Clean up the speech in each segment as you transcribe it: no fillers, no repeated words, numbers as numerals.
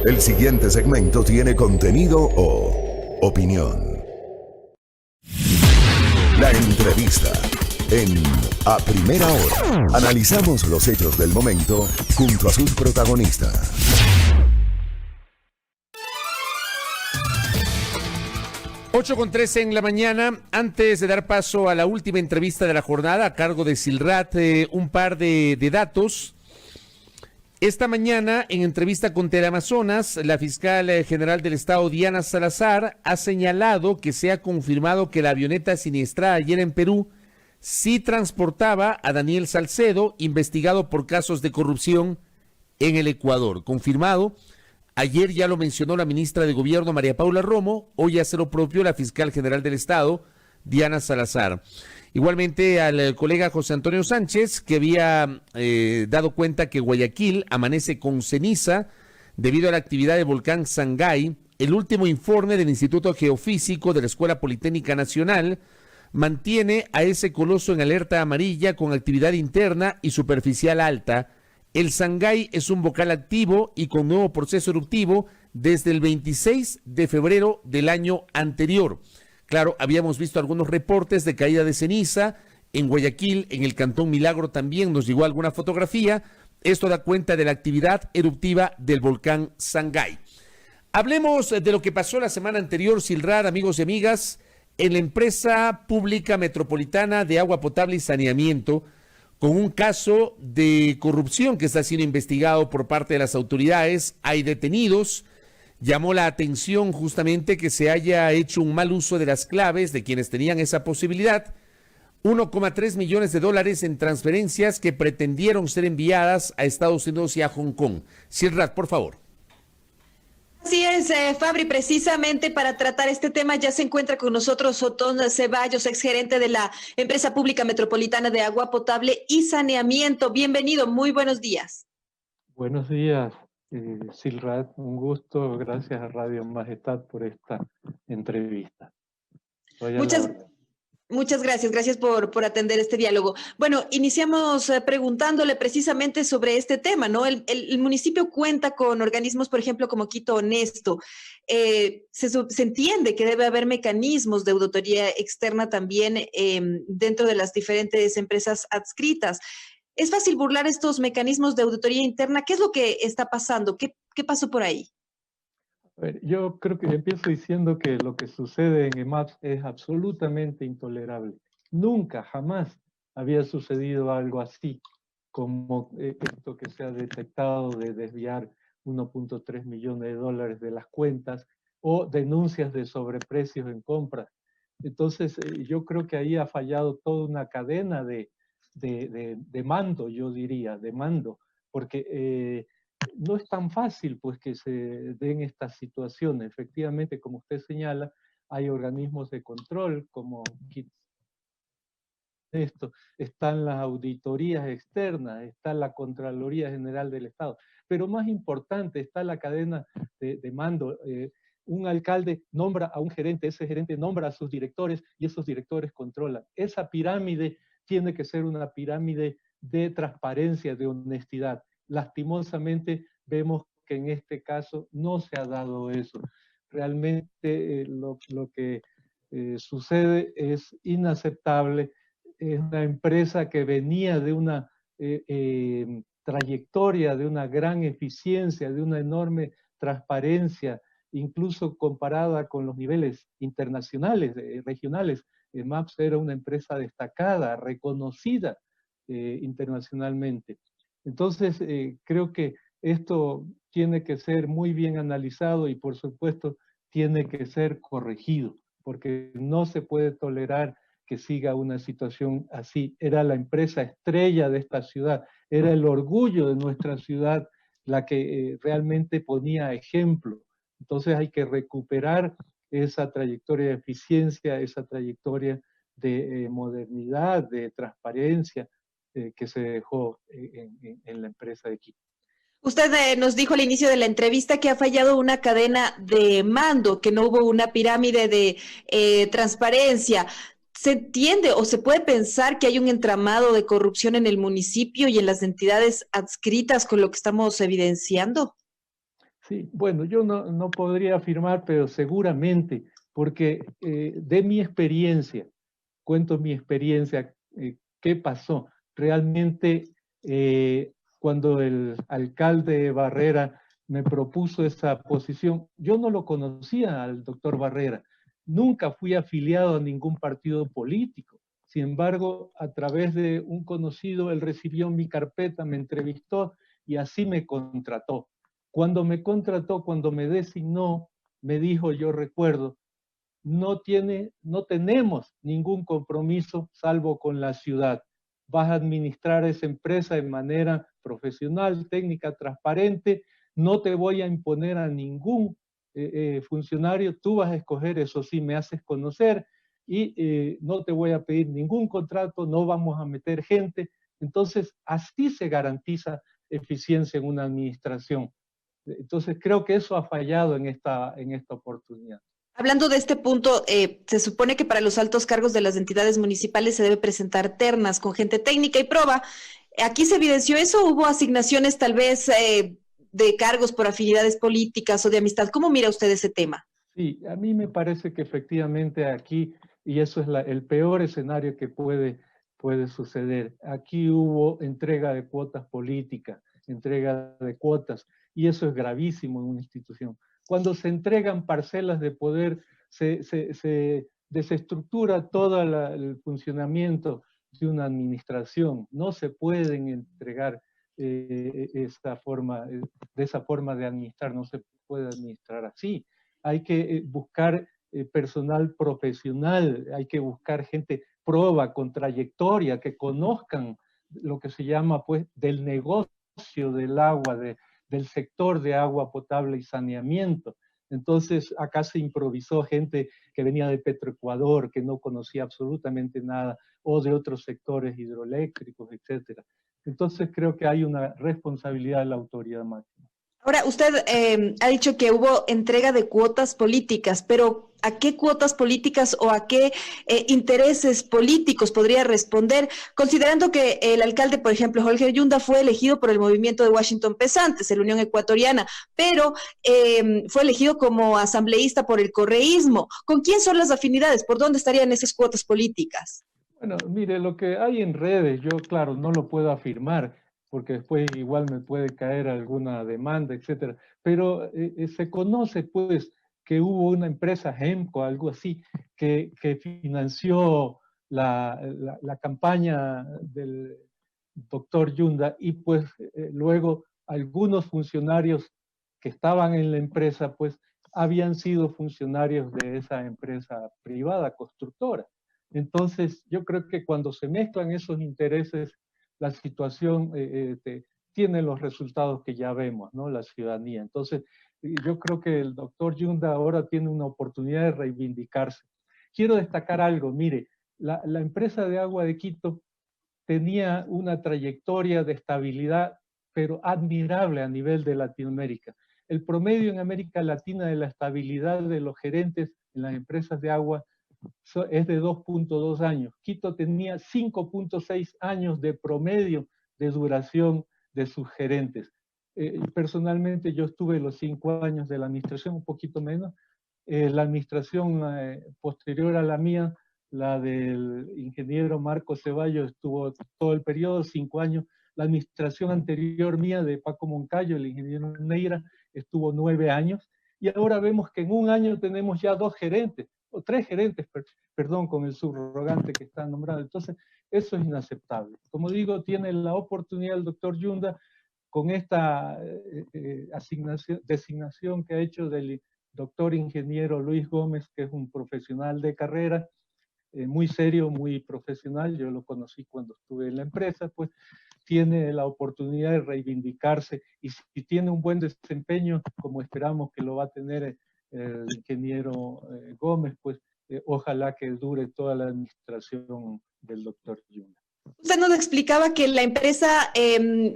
El siguiente segmento tiene contenido o opinión. La entrevista en A Primera Hora. Analizamos los hechos del momento junto a sus protagonistas. 8:13 en la mañana. Antes de dar paso a la última entrevista de la jornada a cargo de Silrat, un par de datos. Esta mañana, en entrevista con Teleamazonas, la fiscal general del Estado, Diana Salazar, ha señalado que se ha confirmado que la avioneta siniestrada ayer en Perú sí transportaba a Daniel Salcedo, investigado por casos de corrupción en el Ecuador. Confirmado. Ayer ya lo mencionó la ministra de Gobierno, María Paula Romo, hoy hace lo propio la fiscal general del Estado, Diana Salazar. Igualmente al colega José Antonio Sánchez, que había dado cuenta que Guayaquil amanece con ceniza debido a la actividad del volcán Sangay. El último informe del Instituto Geofísico de la Escuela Politécnica Nacional mantiene a ese coloso en alerta amarilla con actividad interna y superficial alta. El Sangay es un volcán activo y con nuevo proceso eruptivo desde el 26 de febrero del año anterior. Claro, habíamos visto algunos reportes de caída de ceniza en Guayaquil, en el Cantón Milagro también nos llegó alguna fotografía. Esto da cuenta de la actividad eruptiva del volcán Sangay. Hablemos de lo que pasó la semana anterior, Silrat, amigos y amigas, en la empresa pública metropolitana de agua potable y saneamiento, con un caso de corrupción que está siendo investigado por parte de las autoridades. Hay detenidos. Llamó la atención justamente que se haya hecho un mal uso de las claves de quienes tenían esa posibilidad. 1,3 millones de dólares en transferencias que pretendieron ser enviadas a Estados Unidos y a Hong Kong. Silrat, por favor. Así es, Fabri, precisamente para tratar este tema ya se encuentra con nosotros Otón Ceballos, exgerente de la Empresa Pública Metropolitana de Agua Potable y Saneamiento. Bienvenido, muy buenos días. Buenos días, Silrat, un gusto, gracias a Radio Majestad por esta entrevista. Muchas gracias por atender este diálogo. Bueno, iniciamos preguntándole precisamente sobre este tema, ¿no? El municipio cuenta con organismos, por ejemplo, como Quito Honesto. Se entiende que debe haber mecanismos de auditoría externa también dentro de las diferentes empresas adscritas. ¿Es fácil burlar estos mecanismos de auditoría interna? ¿Qué es lo que está pasando? ¿Qué pasó por ahí? A ver, yo creo que empiezo diciendo que lo que sucede en EMAPS es absolutamente intolerable. Nunca, jamás había sucedido algo así, como esto que se ha detectado de desviar 1.3 millones de dólares de las cuentas o denuncias de sobreprecios en compras. Entonces, yo creo que ahí ha fallado toda una cadena de mando, yo diría, de mando, porque no es tan fácil pues que se den estas situaciones. Efectivamente, como usted señala, hay organismos de control como esto, están las auditorías externas, está la Contraloría General del Estado, pero más importante está la cadena de mando. Un alcalde nombra a un gerente, ese gerente nombra a sus directores y esos directores controlan. Esa pirámide tiene que ser una pirámide de transparencia, de honestidad. Lastimosamente vemos que en este caso no se ha dado eso. Realmente lo que sucede es inaceptable. Es una empresa que venía de una trayectoria, de una gran eficiencia, de una enorme transparencia, incluso comparada con los niveles internacionales, regionales. MAPS era una empresa destacada, reconocida internacionalmente. Entonces, creo que esto tiene que ser muy bien analizado y, por supuesto, tiene que ser corregido, porque no se puede tolerar que siga una situación así. Era la empresa estrella de esta ciudad, era el orgullo de nuestra ciudad la que realmente ponía ejemplo. Entonces hay que recuperar esa trayectoria de eficiencia, esa trayectoria de modernidad, de transparencia que se dejó en la empresa de Quito. Usted nos dijo al inicio de la entrevista que ha fallado una cadena de mando, que no hubo una pirámide de transparencia. ¿Se entiende o se puede pensar que hay un entramado de corrupción en el municipio y en las entidades adscritas con lo que estamos evidenciando? Sí, bueno, yo no podría afirmar, pero seguramente, porque de mi experiencia, cuento mi experiencia, qué pasó. Realmente, cuando el alcalde Barrera me propuso esa posición, yo no lo conocía al doctor Barrera, nunca fui afiliado a ningún partido político. Sin embargo, a través de un conocido, él recibió mi carpeta, me entrevistó y así me contrató. Cuando me contrató, cuando me designó, me dijo, yo recuerdo, no tenemos ningún compromiso salvo con la ciudad. Vas a administrar esa empresa de manera profesional, técnica, transparente. No te voy a imponer a ningún funcionario. Tú vas a escoger, eso sí, me haces conocer y no te voy a pedir ningún contrato, no vamos a meter gente. Entonces, así se garantiza eficiencia en una administración. Entonces, creo que eso ha fallado en esta oportunidad. Hablando de este punto, se supone que para los altos cargos de las entidades municipales se debe presentar ternas con gente técnica y proba. ¿Aquí se evidenció eso? ¿Hubo asignaciones tal vez de cargos por afinidades políticas o de amistad? ¿Cómo mira usted ese tema? Sí, a mí me parece que efectivamente aquí, y eso es el peor escenario que puede suceder, aquí hubo entrega de cuotas políticas, entrega de cuotas, y eso es gravísimo en una institución. Cuando se entregan parcelas de poder, se desestructura todo el funcionamiento de una administración. No se pueden entregar de esa forma de administrar, no se puede administrar así. Hay que buscar personal profesional, hay que buscar gente proba, con trayectoria, que conozcan lo que se llama pues del negocio del agua, del sector de agua potable y saneamiento. Entonces, acá se improvisó gente que venía de Petroecuador, que no conocía absolutamente nada, o de otros sectores hidroeléctricos, etc. Entonces, creo que hay una responsabilidad de la autoridad máxima. Ahora, usted ha dicho que hubo entrega de cuotas políticas, pero ¿a qué cuotas políticas o a qué intereses políticos podría responder? Considerando que el alcalde, por ejemplo, Jorge Yunda, fue elegido por el movimiento de Washington Pesantes, la Unión Ecuatoriana, pero fue elegido como asambleísta por el correísmo. ¿Con quién son las afinidades? ¿Por dónde estarían esas cuotas políticas? Bueno, mire, lo que hay en redes, yo claro, no lo puedo afirmar, porque después igual me puede caer alguna demanda, etcétera. Pero se conoce, pues, que hubo una empresa, Hemco, algo así, que financió la campaña del doctor Yunda y pues luego algunos funcionarios que estaban en la empresa, pues, habían sido funcionarios de esa empresa privada, constructora. Entonces, yo creo que cuando se mezclan esos intereses, la situación tiene los resultados que ya vemos, ¿no? La ciudadanía. Entonces, yo creo que el doctor Yunda ahora tiene una oportunidad de reivindicarse. Quiero destacar algo, mire, la empresa de agua de Quito tenía una trayectoria de estabilidad, pero admirable a nivel de Latinoamérica. El promedio en América Latina de la estabilidad de los gerentes en las empresas de agua es de 2.2 años. Quito tenía 5.6 años de promedio de duración de sus gerentes. Personalmente yo estuve los 5 años de la administración, un poquito menos. La administración posterior a la mía, la del ingeniero Marco Ceballos, estuvo todo el periodo, 5 años. La administración anterior mía de Paco Moncayo, el ingeniero Neira, estuvo 9 años. Y ahora vemos que en un año tenemos ya 2 gerentes, o 3 gerentes, perdón, con el subrogante que está nombrado. Entonces, eso es inaceptable. Como digo, tiene la oportunidad el doctor Yunda con esta designación que ha hecho del doctor ingeniero Luis Gómez, que es un profesional de carrera, muy serio, muy profesional. Yo lo conocí cuando estuve en la empresa, pues tiene la oportunidad de reivindicarse y si tiene un buen desempeño, como esperamos que lo va a tener el ingeniero Gómez, pues ojalá que dure toda la administración del doctor Yunda. Usted nos explicaba que la empresa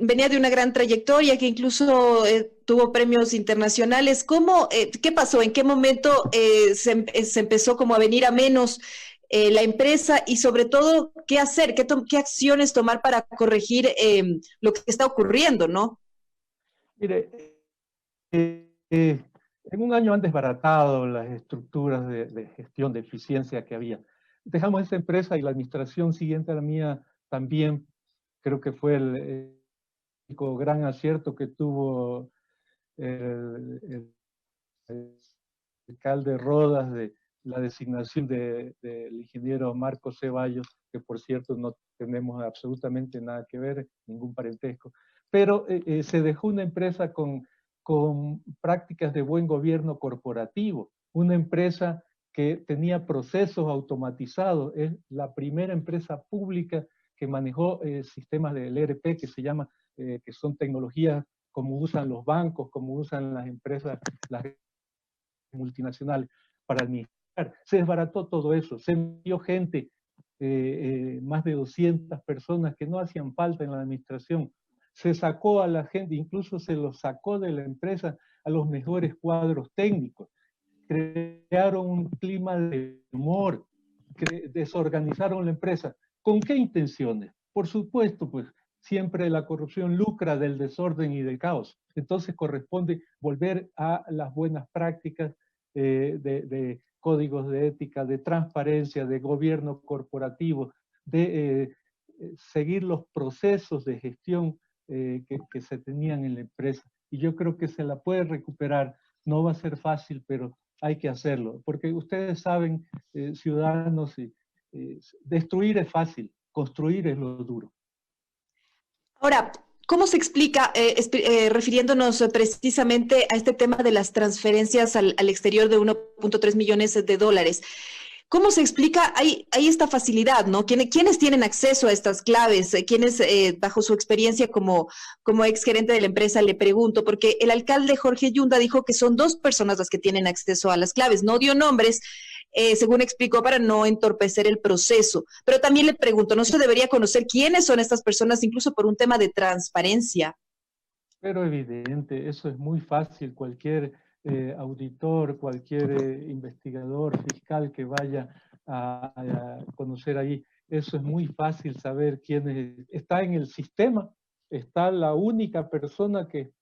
venía de una gran trayectoria, que incluso tuvo premios internacionales. ¿Cómo, qué pasó? ¿En qué momento se empezó como a venir a menos la empresa? Y sobre todo, ¿qué hacer? ¿Qué acciones tomar para corregir lo que está ocurriendo, no? Mire, en un año han desbaratado las estructuras de gestión, de eficiencia que había. Dejamos esa empresa y la administración siguiente a la mía también, creo que fue el gran acierto que tuvo el alcalde Rodas de la designación del ingeniero Marcos Ceballos, que por cierto no tenemos absolutamente nada que ver, ningún parentesco, pero se dejó una empresa con prácticas de buen gobierno corporativo, una empresa que tenía procesos automatizados, es la primera empresa pública que manejó sistemas del ERP que se llama, que son tecnologías como usan los bancos, como usan las empresas, las multinacionales para administrar. Se desbarató todo eso, se envió gente, más de 200 personas que no hacían falta en la administración. Se sacó a la gente, incluso se los sacó de la empresa a los mejores cuadros técnicos. Crearon un clima de temor, desorganizaron la empresa. ¿Con qué intenciones? Por supuesto, pues siempre la corrupción lucra del desorden y del caos. Entonces corresponde volver a las buenas prácticas de códigos de ética, de transparencia, de gobierno corporativo, de seguir los procesos de gestión que se tenían en la empresa. Y yo creo que se la puede recuperar. No va a ser fácil, pero hay que hacerlo. Porque ustedes saben, ciudadanos, destruir es fácil, construir es lo duro. Ahora, ¿cómo se explica, refiriéndonos precisamente a este tema de las transferencias al exterior de 1.3 millones de dólares? ¿Cómo se explica? Hay esta facilidad, ¿no? ¿Quiénes tienen acceso a estas claves? ¿Quiénes, bajo su experiencia como ex gerente de la empresa, le pregunto? Porque el alcalde Jorge Yunda dijo que son 2 personas las que tienen acceso a las claves. No dio nombres, según explicó, para no entorpecer el proceso. Pero también le pregunto, ¿no se debería conocer quiénes son estas personas, incluso por un tema de transparencia? Pero evidente, eso es muy fácil. Cualquier auditor, cualquier investigador fiscal que vaya a conocer ahí, eso es muy fácil saber quién es. Está en el sistema, está la única persona que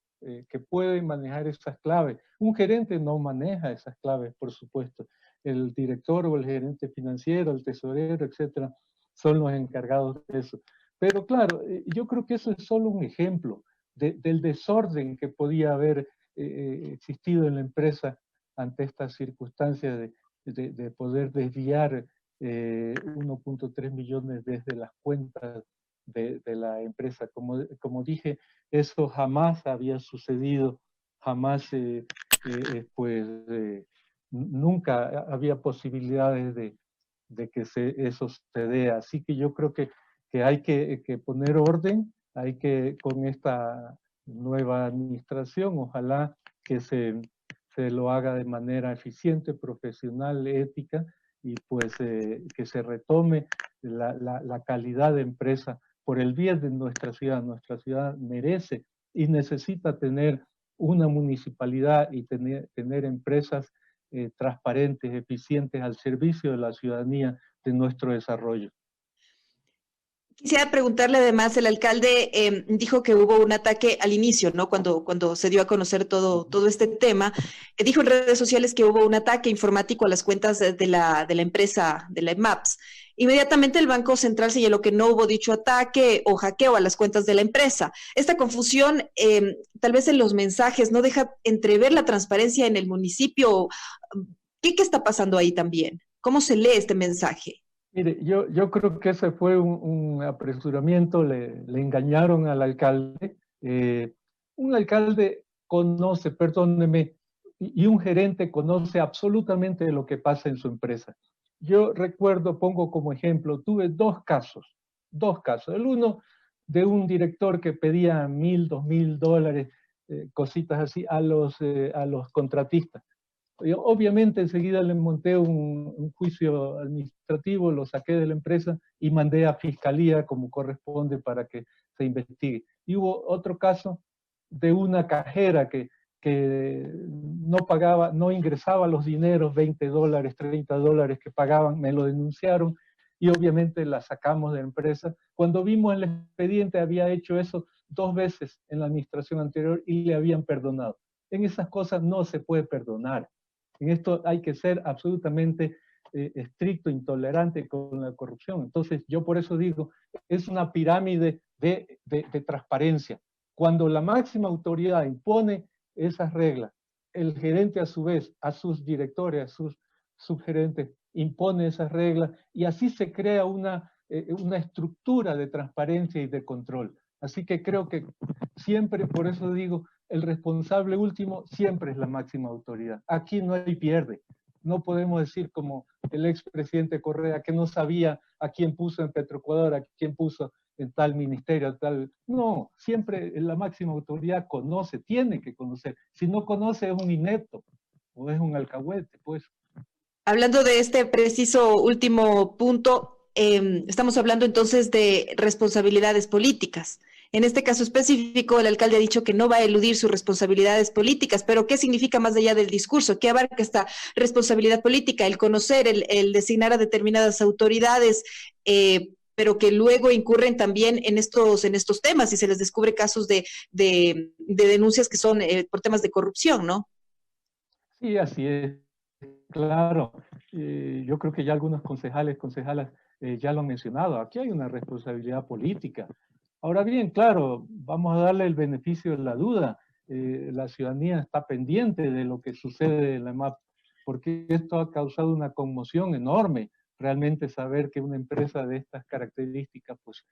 puede manejar esas claves. Un gerente no maneja esas claves, por supuesto. El director o el gerente financiero, el tesorero, etcétera, son los encargados de eso. Pero claro, yo creo que eso es solo un ejemplo del desorden que podía haber existido en la empresa ante estas circunstancias de poder desviar 1.3 millones desde las cuentas de la empresa. Como dije, eso jamás había sucedido, jamás, nunca había posibilidades de que eso se dé. Así que yo creo que hay que poner orden, hay que, con esta nueva administración, ojalá que se lo haga de manera eficiente, profesional, ética, y pues que se retome la calidad de empresa por el bien de nuestra ciudad. Nuestra ciudad merece y necesita tener una municipalidad y tener empresas transparentes, eficientes, al servicio de la ciudadanía, de nuestro desarrollo. Quisiera preguntarle además, el alcalde dijo que hubo un ataque al inicio, ¿no? Cuando se dio a conocer todo este tema, dijo en redes sociales que hubo un ataque informático a las cuentas de la empresa, de la EMAPS. Inmediatamente el Banco Central señaló que no hubo dicho ataque o hackeo a las cuentas de la empresa. Esta confusión, tal vez en los mensajes, no deja entrever la transparencia en el municipio. ¿Qué está pasando ahí también? ¿Cómo se lee este mensaje? Mire, yo creo que ese fue un apresuramiento, le engañaron al alcalde. Un alcalde conoce, perdóneme, y un gerente conoce absolutamente lo que pasa en su empresa. Yo recuerdo, pongo como ejemplo, tuve dos casos. El uno de un director que pedía $1,000, $2,000, cositas así, a los contratistas. Yo, obviamente enseguida le monté un juicio administrativo, lo saqué de la empresa y mandé a fiscalía como corresponde para que se investigue. Y hubo otro caso de una cajera que no pagaba, no ingresaba los dineros, $20, $30 que pagaban, me lo denunciaron y obviamente la sacamos de la empresa. Cuando vimos el expediente había hecho eso 2 veces en la administración anterior y le habían perdonado. En esas cosas no se puede perdonar. En esto hay que ser absolutamente estricto, intolerante con la corrupción. Entonces, yo por eso digo, es una pirámide de transparencia. Cuando la máxima autoridad impone esas reglas, el gerente a su vez, a sus directores, a sus subgerentes, impone esas reglas y así se crea una estructura de transparencia y de control. Así que creo que siempre, por eso digo, el responsable último siempre es la máxima autoridad. Aquí no hay pierde. No podemos decir como el expresidente Correa que no sabía a quién puso en Petroecuador, a quién puso en tal ministerio, tal. No, siempre la máxima autoridad conoce, tiene que conocer. Si no conoce es un inepto o es un alcahuete, pues. Hablando de este preciso último punto, estamos hablando entonces de responsabilidades políticas. En este caso específico, el alcalde ha dicho que no va a eludir sus responsabilidades políticas, pero ¿qué significa más allá del discurso? ¿Qué abarca esta responsabilidad política? El conocer, el designar a determinadas autoridades, pero que luego incurren también en estos temas y se les descubre casos de denuncias que son por temas de corrupción, ¿no? Sí, así es. Claro, yo creo que ya algunos concejalas ya lo han mencionado. Aquí hay una responsabilidad política. Ahora bien, claro, vamos a darle el beneficio de la duda. La ciudadanía está pendiente de lo que sucede en la EMAP, porque esto ha causado una conmoción enorme. Realmente saber que una empresa de estas características pues,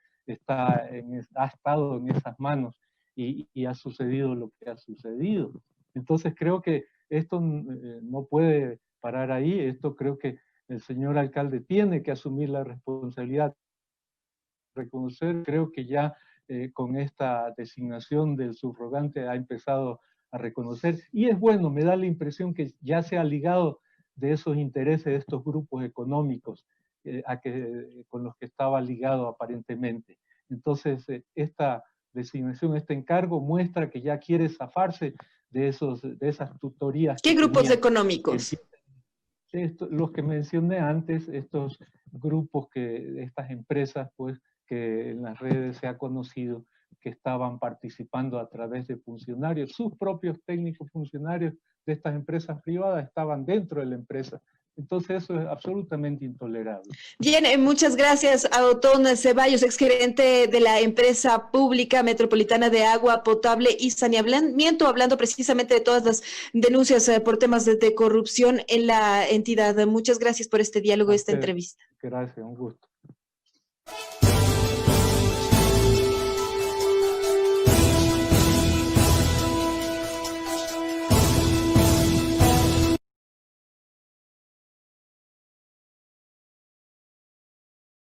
ha estado en esas manos y ha sucedido lo que ha sucedido. Entonces creo que esto no puede parar ahí. Esto creo que el señor alcalde tiene que asumir la responsabilidad, reconocer. Creo que ya con esta designación del subrogante ha empezado a reconocer, y es bueno, me da la impresión que ya se ha ligado de esos intereses de estos grupos económicos con los que estaba ligado aparentemente. Entonces, esta designación, este encargo muestra que ya quiere zafarse de esas tutorías. ¿Qué grupos económicos? Los que mencioné antes, estos grupos estas empresas, pues, que en las redes se ha conocido que estaban participando a través de funcionarios, sus propios técnicos funcionarios de estas empresas privadas estaban dentro de la empresa. Entonces eso es absolutamente intolerable. Bien, muchas gracias a Otón Ceballos, exgerente de la empresa pública metropolitana de agua potable y saneamiento, hablando precisamente de todas las denuncias por temas de corrupción en la entidad. Muchas gracias por este diálogo, esta entrevista. Gracias, un gusto.